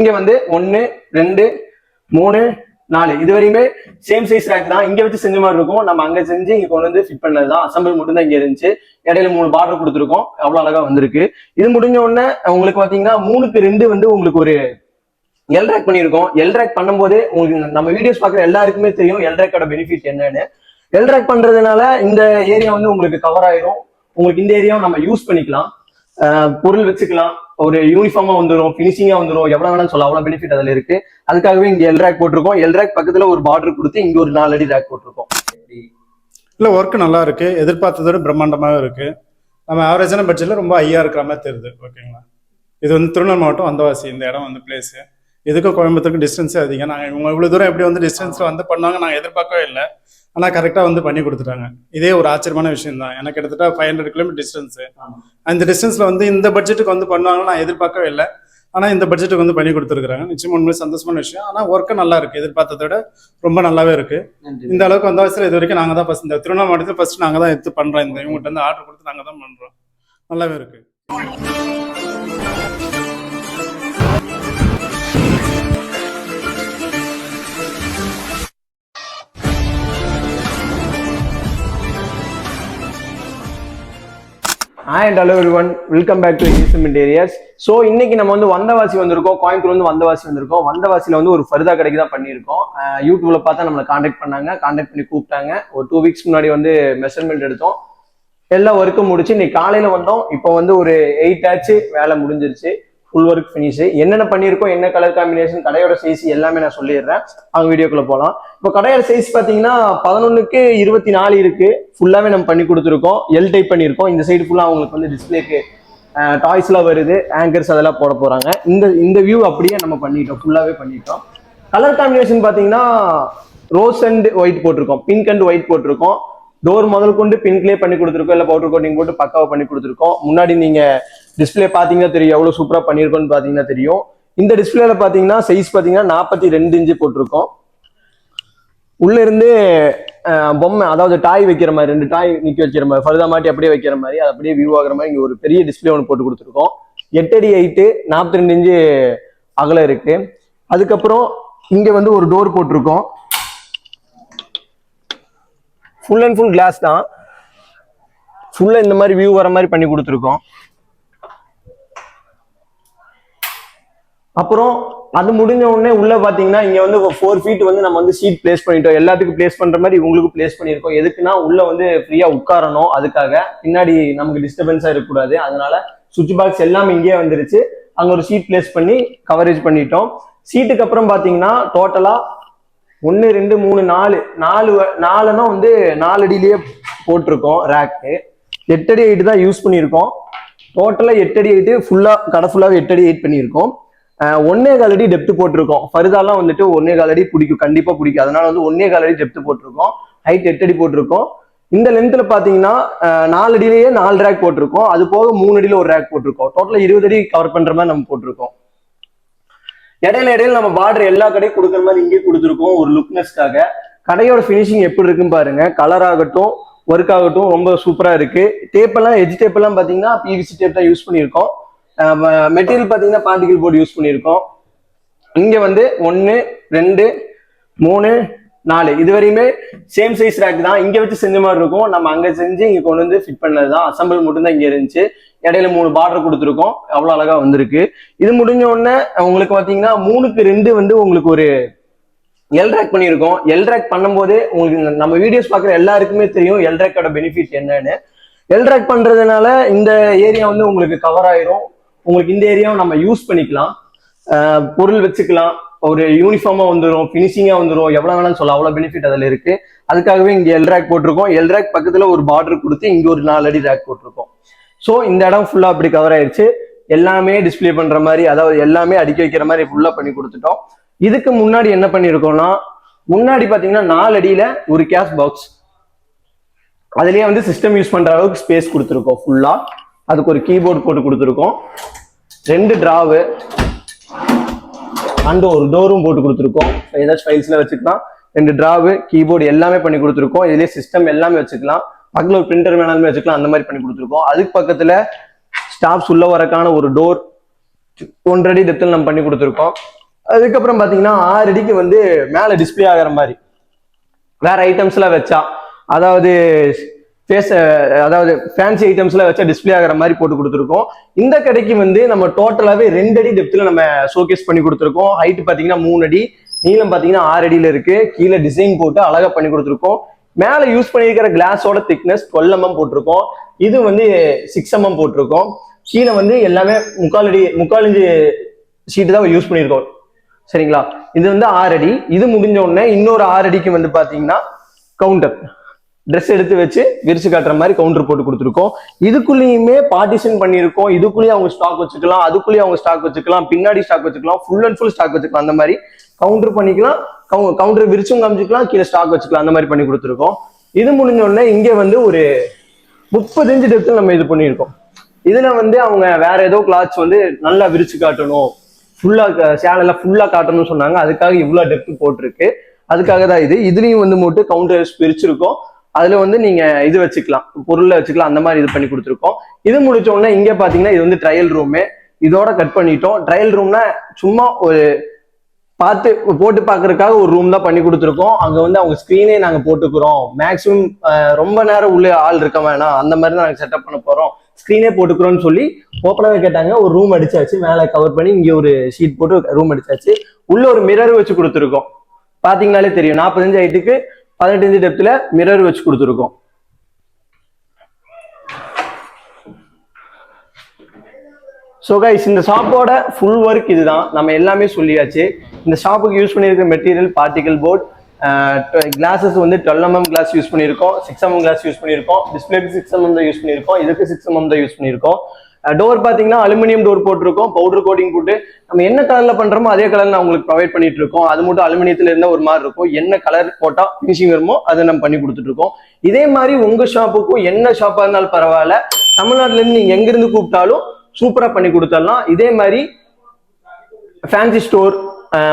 இங்க வந்து 1 2 3 4 இது வரையுமே சேம் சைஸ் ரேக் தான். இங்க வச்சு செஞ்ச மாதிரி இருக்கும். நம்ம அங்க செஞ்சு இங்க கொண்டு வந்து ஃபிட் பண்ணதுதான். அசம்பிள் மட்டும் தான் இங்க இருந்துச்சு. இடையில 3 பார்டர் கொடுத்துருக்கோம். அவ்வளவு அழகா வந்திருக்கு. இது முடிஞ்ச உடனே உங்களுக்கு பாத்தீங்கன்னா 3க்கு 2 வந்து உங்களுக்கு ஒரு எல் ரேக் பண்ணியிருக்கோம். எல் ரேக் பண்ணும்போது உங்களுக்கு நம்ம வீடியோஸ் பாக்குற எல்லாருக்குமே தெரியும் எல் ரேக்கோட பெனிஃபிட் என்னன்னு. எல் ரேக் பண்றதுனால இந்த ஏரியா வந்து உங்களுக்கு கவர் ஆயிரும். உங்களுக்கு இந்த ஏரியாவும் நம்ம யூஸ் பண்ணிக்கலாம். பொருள் வச்சுக்கலாம். ஒரு யூனிஃபார்மா வந்துடும், பினிஷிங்கா வந்துடும், எவ்வளவு வேணாலும் சொல்லலாம். அவ்வளவு பெனிஃபிட் அதுல இருக்கு. அதுக்காகவே இங்க எல் ரேக் போட்டிருக்கோம். எல் ரேக் பக்கத்துல ஒரு பார்டர் கொடுத்து இங்க ஒரு 4 அடி ரேக் போட்டிருக்கோம். இல்ல ஒர்க் நல்லா இருக்கு. எதிர்பார்த்ததோட பிரம்மாண்டமாவே இருக்கு. நம்ம ஆவரேஜான பட்ஜெட்ல ரொம்ப ஹையா இருக்கிற மாதிரி தெரியுது. ஓகேங்களா? இது வந்து திருநெல்வேலி மாவட்டம் வந்தவாசி. இந்த இடம் வந்து பிளேஸ் இதுக்கும் கோயம்புத்தூருக்கு டிஸ்டன்ஸே அதிகம். நாங்கள் இவங்க இவ்வளோ தூரம் எப்படி வந்து டிஸ்டன்ஸில் வந்து பண்ணாங்க நாங்கள் எதிர்பார்க்கவே இல்லை. ஆனால் கரெக்டாக வந்து பண்ணி கொடுத்துட்டாங்க. இதே ஒரு ஆச்சரியமான விஷயம் தான். எனக்கு கிட்டத்தட்ட 500 கிலோமீட்டர் டிஸ்டன்ஸு. அந்த டிஸ்டன்ஸில் வந்து இந்த பட்ஜெட்டுக்கு வந்து பண்ணுவாங்கன்னு நான் எதிர்பார்க்கவே இல்லை. ஆனால் இந்த பட்ஜெட்டுக்கு வந்து பண்ணி கொடுத்துருக்குறாங்க. நிச்சயமா உண்மையிலே சந்தோஷமான விஷயம். ஆனால் ஒர்க்கு நல்லா இருக்குது. எதிர்பார்த்ததோட ரொம்ப நல்லாவே இருக்குது. இந்த அளவுக்கு வந்தவாசியில் இது வரைக்கும் நாங்கள் தான் ஃபஸ்ட் இந்த திருவண்ணாமலை மாவட்டத்தில் ஃபஸ்ட்டு நாங்கள் தான் எடுத்து பண்ணுறோம். இந்த இவங்ககிட்ட வந்து ஆர்டர் கொடுத்து நாங்கள் தான் பண்ணுறோம். நல்லாவே இருக்குது. And hello everyone, welcome back to awesome interiors. So இன்னைக்கு நம்ம வந்து வந்தவாசி வந்திருக்கோம். கோயம்புத்தூர் வந்து வந்தவாசி வந்திருக்கோம். வந்தவாசியில் வந்து ஒரு ஃபர்தா கடைக்கு தான் பண்ணியிருக்கோம். யூடியூப்ல பார்த்தா நம்மளை காண்டாக்ட் பண்ணாங்க. காண்டாக்ட் பண்ணி கூப்பிட்டாங்க. ஒரு 2 வீக்ஸ் முன்னாடி வந்து மெஷர்மெண்ட் எடுத்தோம். எல்லா ஒர்க்கும் முடிச்சு இன்னைக்கு காலையில வந்தோம். இப்போ வந்து ஒரு 8 ஆச்சு, வேலை முடிஞ்சிருச்சு. Full work finish. என்னென்ன பண்ணியிருக்கோம், என்ன கலர் காம்பினேஷன், கடையோட சைஸ் எல்லாமே நான் சொல்லிடுறேன். அவங்க வீடியோக்குள்ள போகலாம். இப்போ கடையோட சைஸ் பார்த்தீங்கன்னா 11க்கு 24 இருக்கு. ஃபுல்லாவே நம்ம பண்ணி கொடுத்துருக்கோம். எல் டைப் பண்ணியிருக்கோம். இந்த சைடு ஃபுல்லாக அவங்களுக்கு வந்து டிஸ்பிளேக்கு டாய்ஸ்லாம் வருது, ஆங்கர்ஸ் அதெல்லாம் போட போறாங்க. இந்த வியூ அப்படியே நம்ம பண்ணிட்டோம், ஃபுல்லாவே பண்ணிட்டோம். கலர் காம்பினேஷன் பார்த்தீங்கன்னா ரோஸ் அண்ட் ஒயிட் போட்டிருக்கோம், பிங்க் அண்ட் ஒயிட் போட்டிருக்கோம். டோர் முதல் கொண்டு பிங்க்லேயே பண்ணி கொடுத்துருக்கோம். இல்லை பவுடர் கோட்டிங் போட்டு பக்காவை பண்ணி கொடுத்துருக்கோம். முன்னாடி நீங்க டிஸ்பிளே பாத்தீங்கன்னா தெரியும் எவ்வளவு சூப்பரா பண்ணிருக்கோம்னு பாத்தீங்கன்னா தெரியும். இந்த டிஸ்பிளேல பாத்தீங்கன்னா சைஸ் பாத்தீங்கன்னா 42 இன்ச்சு போட்டிருக்கோம். உள்ள இருந்து பொம்மை, அதாவது டாய் வைக்கிற மாதிரி 2 டாய் நிக்க வைக்கிற மாதிரி, ஃபர்தா மாட்டி அப்படியே வைக்கிற மாதிரி, அது அப்படியே வியூ ஆகிற மாதிரி இங்க ஒரு பெரிய டிஸ்பிளே ஒன்று போட்டு கொடுத்துருக்கோம். 8 அடி ஹைட்டு, 42 இன்ச்சு அகலம் இருக்கு. அதுக்கப்புறம் இங்க வந்து ஒரு டோர் போட்டிருக்கோம். ஃபுல் அண்ட் ஃபுல் கிளாஸ் தான். ஃபுல்லா இந்த மாதிரி வியூ வர மாதிரி பண்ணி கொடுத்துருக்கோம். அப்புறம் அது முடிஞ்ச உடனே உள்ள பாத்தீங்கன்னா இங்க வந்து 4 ஃபீட் வந்து நம்ம வந்து சீட் பிளேஸ் பண்ணிட்டோம். எல்லாத்துக்கும் பிளேஸ் பண்ற மாதிரி இவங்களுக்கு பிளேஸ் பண்ணியிருக்கோம். எதுக்குன்னா உள்ள வந்து ஃப்ரீயா உட்காரணும். அதுக்காக பின்னாடி நமக்கு டிஸ்டர்பன்ஸா இருக்கக்கூடாது. அதனால சுவிட்ச் பாக்ஸ் எல்லாமே இங்கே வந்துருச்சு. அங்க ஒரு சீட் பிளேஸ் பண்ணி கவரேஜ் பண்ணிட்டோம். சீட்டுக்கு அப்புறம் பாத்தீங்கன்னா டோட்டலா 1 2 3 4 வந்து 4 அடியிலேயே போட்டிருக்கோம். ரேக்கு 8 அடி ஹைட் தான் யூஸ் பண்ணியிருக்கோம். டோட்டலா 8 அடி ஹைட்டு, ஃபுல்லா கடை ஃபுல்லாவே 8 அடி ஹைட் பண்ணியிருக்கோம். 1.25 அடி டெப்த் போட்டிருக்கோம். ஃபர்தாலாம் வந்துட்டு 1.25 அடி பிடிக்கும், கண்டிப்பா பிடிக்கும். அதனால வந்து 1.25 அடி டெப்த் போட்டிருக்கோம். ஹைட் 8 அடி போட்டிருக்கோம். இந்த லென்த்ல பாத்தீங்கன்னா 4 அடியிலேயே 4 ரேக் போட்டிருக்கோம். அது போக 3 அடியில ஒரு ரேக் போட்டிருக்கோம். டோட்டலா 20 அடி கவர் பண்ற மாதிரி நம்ம போட்டிருக்கோம். இடையில நம்ம பார்டர் எல்லா கடையும் கொடுக்குற மாதிரி இங்கே கொடுத்துருக்கோம் ஒரு லுக்னஸ்க்காக. கடையோட ஃபினிஷிங் எப்படி இருக்குன்னு பாருங்க. கலர் ஆகட்டும், ஒர்க் ஆகட்டும், ரொம்ப சூப்பரா இருக்கு. டேப் எல்லாம், எஜ் டேப் எல்லாம் பாத்தீங்கன்னா பிவிசி டேப் தான் யூஸ் பண்ணியிருக்கோம். மெட்டீரியல் பாத்தீங்கன்னா பார்ட்டிகல் போர்டு யூஸ் பண்ணியிருக்கோம். இங்க வந்து 1 2 3 4 இது வரையுமே சேம் சைஸ் ரேக் தான். இங்க வச்சு செஞ்ச மாதிரி இருக்கும். நம்ம அங்க செஞ்சு இங்க கொண்டு வந்து ஃபிட் பண்ணதுதான். அசம்பிள் மட்டும் தான் இங்க இருந்துச்சு. இடையில 3 பார்டர் கொடுத்துருக்கோம். அவ்வளவு அழகா வந்திருக்கு. இது முடிஞ்ச உடனே உங்களுக்கு பாத்தீங்கன்னா 3க்கு 2 வந்து உங்களுக்கு ஒரு எல் ரேக் பண்ணியிருக்கோம். எல் ரேக் பண்ணும்போது உங்களுக்கு நம்ம வீடியோஸ் பாக்குற எல்லாருக்குமே தெரியும் எல் ரேக்கோட பெனிஃபிட் என்னன்னு. எல் ரேக் பண்றதுனால இந்த ஏரியா வந்து உங்களுக்கு கவர் ஆயிரும். உங்களுக்கு இந்த ஏரியாவை நம்ம யூஸ் பண்ணிக்கலாம். பொருள் வச்சுக்கலாம். ஒரு யூனிஃபார்மா வந்துடும், பினிஷிங்கா வந்துடும், எவ்வளவு வேணாலும் சொல்லலாம். அவ்வளவு பெனிஃபிட் அதுல இருக்கு. அதுக்காகவே இங்க எல் ரேக் போட்டிருக்கோம். எல் ரேக் பக்கத்துல ஒரு பார்டர் கொடுத்து இங்க ஒரு 4 அடி ரேக் போட்டிருக்கோம். ஸோ இந்த இடம் ஃபுல்லா அப்படி கவர் ஆயிடுச்சு. எல்லாமே டிஸ்பிளே பண்ற மாதிரி, அதாவது எல்லாமே அடுக்கி வைக்கிற மாதிரி ஃபுல்லா பண்ணி கொடுத்துட்டோம். இதுக்கு முன்னாடி என்ன பண்ணிருக்கோம்னா, முன்னாடி பாத்தீங்கன்னா 4 அடியில ஒரு கேஷ் பாக்ஸ், அதுலயே வந்து சிஸ்டம் யூஸ் பண்ற அளவுக்கு ஸ்பேஸ் கொடுத்துருக்கோம். ஃபுல்லா அதுக்கு ஒரு கீபோர்டு போட்டு கொடுத்துருக்கோம். 2 டிராவு அண்ட் ஒரு டோரும் போட்டு கொடுத்துருக்கோம். ஏதாச்சும் ஃபைல்ஸ்ல வச்சுக்கலாம். 2 டிராவு, கீபோர்டு எல்லாமே பண்ணி கொடுத்துருக்கோம். இதுலயே சிஸ்டம் எல்லாமே வச்சுக்கலாம். பக்கத்துல ஒரு பிரிண்டர் வேணாலுமே வச்சுக்கலாம். அந்த மாதிரி பண்ணி கொடுத்துருக்கோம். அதுக்கு பக்கத்துல ஸ்டாஃப்ஸ் உள்ள வரக்கான ஒரு டோர், 1 அடி டெப்த்தில் நம்ம பண்ணி கொடுத்துருக்கோம். அதுக்கப்புறம் பாத்தீங்கன்னா 6 அடிக்கு வந்து மேல டிஸ்பிளே ஆகிற மாதிரி வேற ஐட்டம்ஸ்லாம் வச்சா, அதாவது அதாவது ஃபேன்சி ஐட்டம்ஸ்லாம் வச்சா டிஸ்பிளே ஆகிற மாதிரி போட்டு கொடுத்துருக்கோம். இந்த கடைக்கு வந்து நம்ம டோட்டலாவே 2 அடி டெப்த்தில் நம்ம ஷோகேஸ் பண்ணி கொடுத்துருக்கோம். ஹைட் பாத்தீங்கன்னா 3 அடி, நீளம் பாத்தீங்கன்னா 6 அடியில இருக்கு. கீழே டிசைன் போட்டு அழகா பண்ணி கொடுத்துருக்கோம். மேல யூஸ் பண்ணியிருக்கிற கிளாஸோட திக்னஸ் 12 mm போட்டிருக்கோம். இது வந்து 6 mm போட்டிருக்கோம். கீழே வந்து எல்லாமே 3/4 இன்ச்சு ஷீட் தான் யூஸ் பண்ணியிருக்கோம். சரிங்களா? இது வந்து 6 அடி. இது முடிஞ்ச உடனே இன்னொரு 6 அடிக்கு வந்து பாத்தீங்கன்னா கவுண்டர் ட்ரெஸ் எடுத்து வச்சு விரிச்சு காட்டுற மாதிரி கவுண்டர் போட்டு கொடுத்துருக்கோம். இதுக்குள்ளேயுமே பார்ட்டிஷன் பண்ணியிருக்கோம். இதுக்குள்ளேயே அவங்க ஸ்டாக் வச்சுக்கலாம், அதுக்குள்ளேயே அவங்க ஸ்டாக் வச்சுக்கலாம், பின்னாடி ஸ்டாக் வச்சுக்கலாம், ஃபுல் அண்ட் ஃபுல் ஸ்டாக் வச்சுக்கலாம். அந்த மாதிரி கவுண்டர் பண்ணிக்கலாம், கவுண்டர் விரிச்சும் காமிச்சுக்கலாம், கீழே ஸ்டாக் வச்சுக்கலாம். அந்த மாதிரி பண்ணி கொடுத்துருக்கோம். இது முடிஞ்ச உடனே இங்கே வந்து ஒரு 30 இன்ச்சு டெப்த்தில் நம்ம இது பண்ணியிருக்கோம். இதுல வந்து அவங்க வேற ஏதோ கிளாத்ஸ் வந்து நல்லா விரிச்சு காட்டணும், ஃபுல்லா சேனல்ல ஃபுல்லா காட்டணும்னு சொன்னாங்க. அதுக்காக இவ்வளவு டெப்த் போட்டிருக்கு. அதுக்காக தான் இது. இதுலயும் வந்து மட்டும் கவுண்டர்ஸ் பிரிச்சிருக்கோம். அதுல வந்து நீங்க இது வச்சுக்கலாம், பொருளை வச்சுக்கலாம். அந்த மாதிரி இது பண்ணி கொடுத்துருக்கோம். இது முடிச்ச உடனே இங்க பாத்தீங்கன்னா இது வந்து ட்ரையல் ரூமு. இதோட கட் பண்ணிட்டோம். ட்ரையல் ரூம்னா சும்மா ஒரு பார்த்து போட்டு பாக்குறதுக்காக ஒரு ரூம் தான் பண்ணி கொடுத்துருக்கோம். அங்க வந்து அவங்க ஸ்கிரீனே நாங்க போட்டுக்கிறோம். மேக்சிமம் ரொம்ப நேரம் உள்ள ஆள் இருக்க வேணாம், அந்த மாதிரி தான் நாங்க செட்டப் பண்ண போறோம், ஸ்கிரீனே போட்டுக்கிறோம்னு சொல்லி ஓப்பனாவே கேட்டாங்க. ஒரு ரூம் அடிச்சாச்சு, மேல கவர் பண்ணி இங்க ஒரு ஷீட் போட்டு ரூம் அடிச்சாச்சு. உள்ள ஒரு மிரர் வச்சு கொடுத்துருக்கோம். பாத்தீங்கன்னாலே தெரியும், 45 ஹைட்டுக்கு 18 இன்ச்சு டெப்த்ல மிரர் வச்சு கொடுத்துருக்கோம். ஸோ கைஸ், இந்த ஷாப்போட ஃபுல் ஒர்க் இதுதான். நம்ம எல்லாமே சொல்லியாச்சு. இந்த ஷாப்புக்கு யூஸ் பண்ணியிருக்கிற மெட்டீரியல் பார்ட்டிகல் போர்ட், கிளாஸஸ் வந்து 12 mm கிளாஸ் யூஸ் பண்ணியிருக்கோம், 6 mm கிளாஸ் யூஸ் பண்ணியிருக்கோம், டிஸ்பிளேக்கு 6 mm தான் யூஸ் பண்ணியிருக்கோம், இதுக்கு 6 mm தான் யூஸ் பண்ணியிருக்கோம். டோர் பார்த்தீங்கன்னா அலுமினியம் டோர் போட்டிருக்கோம், பவுடர் கோட்டிங் போட்டு நம்ம என்ன கலர்ல பண்றோமோ அதே கலர் நான் உங்களுக்கு ப்ரொவைட் பண்ணிட்டு இருக்கோம். அது மட்டும் அலுமினியத்துல இருந்தா ஒரு மாதிரி இருக்கும். என்ன கலர் போட்டா ஃபினிஷிங் வருமோ அதை நம்ம பண்ணி கொடுத்துட்டு இருக்கோம். இதே மாதிரி உங்க ஷாப்புக்கும் என்ன ஷாப்பா இருந்தாலும் பரவாயில்ல, தமிழ்நாட்டுல இருந்து நீங்க எங்க இருந்து கூப்பிட்டாலும் சூப்பரா பண்ணி கொடுத்துடலாம். இதே மாதிரி fancy store,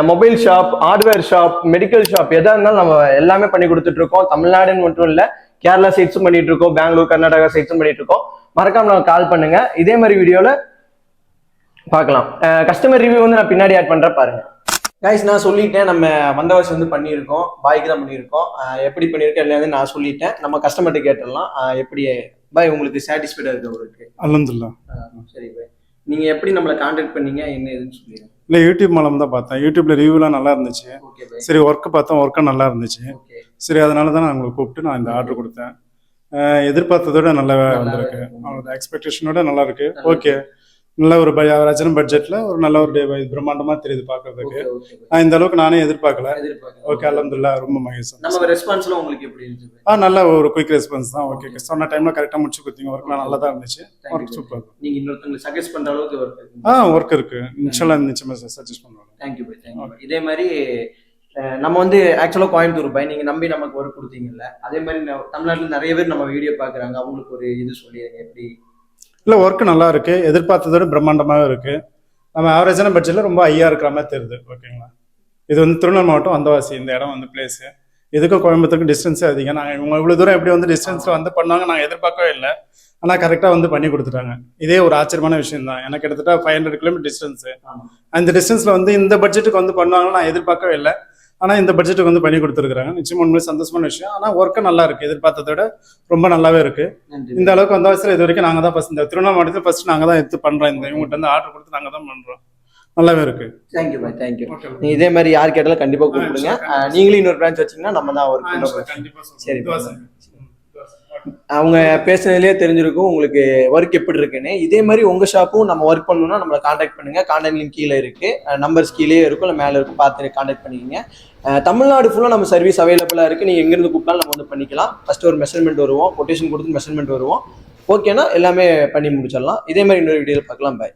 mobile shop, hardware shop, medical shop எதா இருந்தாலும் நம்ம எல்லாமே பண்ணி கொடுத்துட்டு இருக்கோம். தமிழ்நாடுன்னு மட்டும் இல்ல, கேரளா சைட்ஸும் பண்ணிட்டு இருக்கோம், பெங்களூர் கர்நாடகா சைட்ஸும் பண்ணிட்டு இருக்கோம். மறக்காம நான் கால் பண்ணுங்க. இதே மாதிரி வீடியோல பார்க்கலாம். கஸ்டமர் ரிவ்யூ வந்து நான் பின்னாடி ஆட் பண்றேன், பாருங்க. கைஸ், நான் சொல்லிட்டேன், நம்ம வந்தவாசி வந்து பண்ணியிருக்கோம், பாய்க்கு தான் பண்ணியிருக்கோம். எப்படி பண்ணியிருக்கேன் இல்லையா நான் சொல்லிட்டேன். நம்ம கஸ்டமர்கிட்ட கேட்டுடலாம். எப்படி பாய் உங்களுக்கு சாட்டிஸ்ஃபைடா இருக்கு அவருக்கு? அல்ஹம்துலில்லாஹ். சரி பாய், நீங்க எப்படி நம்மளை கான்டாக்ட் பண்ணீங்க, என்ன ஏதுன்னு சொல்லிடுங்க. இல்லை, யூடியூப் மூலம் தான் பார்த்தேன். யூடியூப்ல ரிவ்யூலாம் நல்லா இருந்துச்சு. சரி, ஒர்க்கு பார்த்தோம், ஒர்க்கும் நல்லா இருந்துச்சு. சரி, அதனால தான் நான் உங்களை கூப்பிட்டு நான் இந்த ஆர்டர் கொடுத்தேன். எதிர்பார்த்ததோட நல்லா வந்திருக்கு. அவங்களோட எக்ஸ்பெக்டேஷனோட நல்லா இருக்கு. ஓகே, நல்ல ஒரு ஆவரேஜான பட்ஜெட்ல ஒரு நல்ல ஒரு பிரம்மாண்டமா தெரியுது பாக்குறதுக்கு. நான் இந்த அளவுக்கு நானே எதிர்பார்க்கல. ஓகே, அல்ஹம்துலில்லாஹ், ரொம்ப மகிழ்ச்சி. நம்ம ரெஸ்பான்ஸ்லாம் உங்களுக்கு எப்படி இருந்துச்சு? நல்ல ஒரு குயிக் ரெஸ்பான்ஸ் தான். ஓகே, சொன்ன டைம்ல கரெக்டா முடிச்சு கொடுத்தீங்க. ஒர்க்லாம் நல்லா தான் இருந்துச்சு. Work super. நீங்க இன்னொருத்தங்களுக்கு சஜஸ்ட் பண்ற அளவுக்கு ஒர்க் இருக்கு? ஒர்க் இருக்கு. இன்ஷாஅல்லாஹ் நிச்சயமா சஜஸ்ட் பண்ணுவாங்க. Thank you bye, thank you. இதே மாதிரி நம்ம வந்து ஆக்சுவலா கோயம்புத்தூர் பை, நீங்க நம்பி நமக்கு ஒர்க் கொடுத்தீங்கல்ல, அதே மாதிரி தமிழ்நாட்டுல நிறைய பேர் நம்ம வீடியோ பாக்குறாங்க, அவங்களுக்கு ஒரு இது சொல்லிடுங்க எப்படி? இல்லை, ஒர்க் நல்லா இருக்கு. எதிர்பார்த்ததோட பிரம்மாண்டமாகவே இருக்கு. நம்ம ஆவரேஜான பட்ஜெட்ல ரொம்ப ஹையா இருக்கிற மாதிரி தெரியுது. ஓகேங்களா? இது வந்து திருநெல்வேலி மாவட்டம் வந்தவாசி. இந்த இடம் வந்து பிளேஸ். இதுக்கும் கோயம்புத்தூருக்கு டிஸ்டன்ஸே அதிகம். நாங்கள் இவங்க இவ்வளோ தூரம் எப்படி வந்து டிஸ்டன்ஸ்ல வந்து பண்ணாங்க நாங்கள் எதிர்பார்க்கவே இல்லை. ஆனால் கரெக்டாக வந்து பண்ணி கொடுத்துட்டாங்க. இதே ஒரு ஆச்சரியமான விஷயம் தான். எனக்கு கிட்டத்தட்ட 500 கிலோமீட்டர் டிஸ்டன்ஸு. அந்த டிஸ்டன்ஸ்ல வந்து இந்த பட்ஜெட்டுக்கு வந்து பண்ணுவாங்கன்னு நான் எதிர்பார்க்கவே இல்லை. ஆனால் இந்த பட்ஜெட்டுக்கு வந்து பண்ணி கொடுத்துருக்காங்க. நிச்சயமா உண்மையிலே சந்தோஷமான விஷயம். ஆனால் ஒர்க்கு நல்லா இருக்கு. எதிர்பார்த்ததோட ரொம்ப நல்லாவே இருக்கு. இந்த அளவுக்கு வந்த வயசுல இது வரைக்கும் நாங்கள் தான் ஃபர்ஸ்ட், இந்த திருவண்ணாமலை மாவட்டத்தில் ஃபர்ஸ்ட் நாங்கள் தான் எடுத்து பண்றோம். இந்த இவங்ககிட்ட வந்து ஆர்டர் கொடுத்து நாங்கள் தான் பண்றோம். நல்லாவே இருக்கு. Thank you bye, thank you. நீ இதே மாதிரி யார் கேட்டாலும் கண்டிப்பா கூப்பிடுங்க. நீங்களும் இன்னொரு பிரான்ச் வச்சீங்கன்னா நம்ம தான் ஒர்க் பண்ணுறோம். சரி, அவங்க பேசுனதுலேயே தெரிஞ்சிருக்கும் உங்களுக்கு ஒர்க் எப்படி இருக்குன்னு. இதே மாதிரி உங்க ஷாப்பும் நம்ம ஒர்க் பண்ணணும்னா நம்மளை காண்டாக்ட் பண்ணுங்க. காண்டாக்ட் லிங்க் கீழே இருக்கு, நம்பர்ஸ் கீழே இருக்கும், இல்லை மேலே இருக்கும், பார்த்து காண்டாக்ட் பண்ணிக்கங்க. தமிழ்நாடு ஃபுல்லாக நம்ம சர்வீஸ் அவைலபிளாக இருக்கு. நீங்கள் எங்கேருந்து கூப்பிட்டாலும் நம்ம வந்து பண்ணிக்கலாம். ஃபர்ஸ்ட் ஒரு மெஷர்மெண்ட் வருவோம், கொட்டேஷன் கொடுத்து மெஷர்மெண்ட் வருவோம். ஓகேனா எல்லாமே பண்ணி முடிச்சிடலாம். இதே மாதிரி இன்னொரு வீடியோவில் பார்க்கலாம். பாய்.